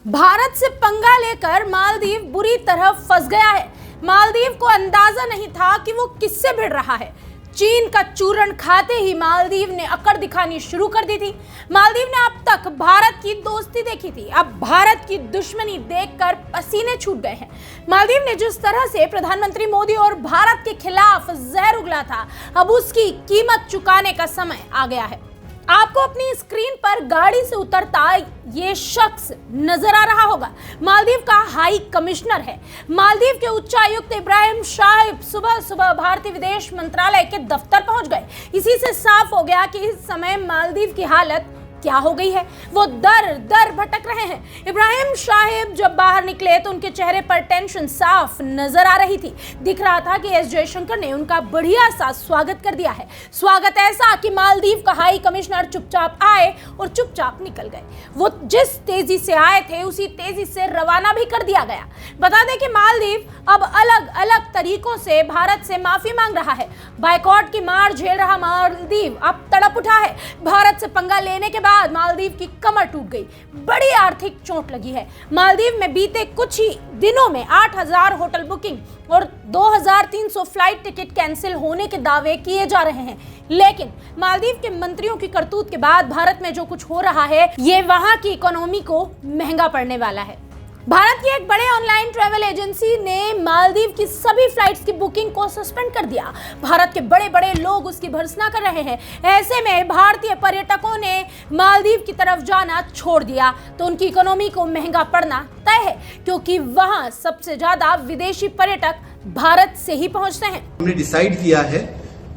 भारत से पंगा लेकर मालदीव बुरी तरह फंस गया है। मालदीव को अंदाजा नहीं था कि वो किससे भिड़ रहा है। चीन का चूरण खाते ही मालदीव ने अकड़ दिखानी शुरू कर दी थी। मालदीव ने अब तक भारत की दोस्ती देखी थी, अब भारत की दुश्मनी देखकर पसीने छूट गए हैं। मालदीव ने जिस तरह से प्रधानमंत्री मोदी और भारत के खिलाफ जहर उगला था, अब उसकी कीमत चुकाने का समय आ गया है। आपको अपनी स्क्रीन पर गाड़ी से उतरता ये शख्स नजर आ रहा होगा। मालदीव का हाई कमिश्नर है। मालदीव के उच्चायुक्त इब्राहिम शाहिब सुबह सुबह भारतीय विदेश मंत्रालय के दफ्तर पहुंच गए। इसी से साफ हो गया कि इस समय मालदीव की हालत क्या हो गई है। वो दर दर भटक रहे हैं। इब्राहिम शाहिब जब बाहर निकले तो उनके चेहरे पर टेंशन साफ नजर आ रही थी। दिख रहा था कि एस जयशंकर ने उनका बढ़िया सा स्वागत कर दिया है। स्वागत ऐसा कि मालदीव का हाई कमिश्नर चुपचाप आए और चुपचाप निकल गए। वो जिस तेजी से आए थे उसी तेजी से रवाना भी कर दिया गया। बता दें कि मालदीव अब अलग अलग तरीकों से भारत से माफी मांग रहा है। बायकॉट की मार झेल रहा मालदीव अब तड़प उठा है। भारत से पंगा लेने के बाद मालदीव की कमर टूट गई, बड़ी आर्थिक चोट लगी है। मालदीव में बीते कुछ ही दिनों में 8000 होटल बुकिंग और 2300 फ्लाइट टिकट कैंसिल होने के दावे किए जा रहे हैं। लेकिन मालदीव के मंत्रियों की करतूत के बाद भारत में जो कुछ हो रहा है, ये वहां की इकोनॉमी को महंगा पड़ने वाला है। भारत की एक बड़े ऑनलाइन ट्रैवल एजेंसी ने मालदीव की सभी फ्लाइट्स की बुकिंग को सस्पेंड कर दिया। भारत के बड़े बड़े लोग उसकी भर्त्सना कर रहे हैं। ऐसे में भारतीय पर्यटकों ने मालदीव की तरफ जाना छोड़ दिया तो उनकी इकोनॉमी को महंगा पड़ना तय है, क्योंकि वहां सबसे ज्यादा विदेशी पर्यटक भारत से ही पहुंचते हैं। हमने डिसाइड किया है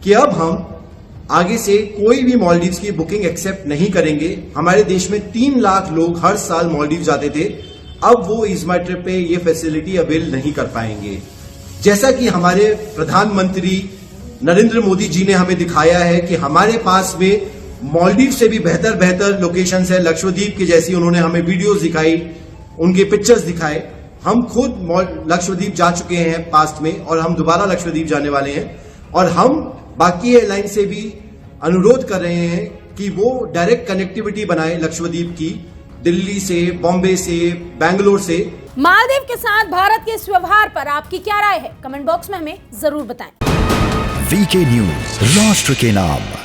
कि अब हम आगे से कोई भी मालदीव की बुकिंग एक्सेप्ट नहीं करेंगे। हमारे देश में 3 लाख लोग हर साल मालदीव जाते थे, अब वो इस मैटर पे ये फैसिलिटी अवेल नहीं कर पाएंगे। जैसा कि हमारे प्रधानमंत्री नरेंद्र मोदी जी ने हमें दिखाया है कि हमारे पास में मालदीव से भी बेहतर लोकेशंस है। लक्षद्वीप की जैसी उन्होंने हमें वीडियोस दिखाई, उनके पिक्चर्स दिखाए। हम खुद लक्षद्वीप जा चुके हैं पास्ट में और हम दोबारा लक्षद्वीप जाने वाले हैं। और हम बाकी एयरलाइन से भी अनुरोध कर रहे हैं कि वो डायरेक्ट कनेक्टिविटी बनाए लक्षद्वीप की, दिल्ली से, बॉम्बे से, बैंगलोर से। मालदीव के साथ भारत के इस व्यवहार पर आपकी क्या राय है? कमेंट बॉक्स में हमें जरूर बताएं। वीके न्यूज, राष्ट्र के नाम।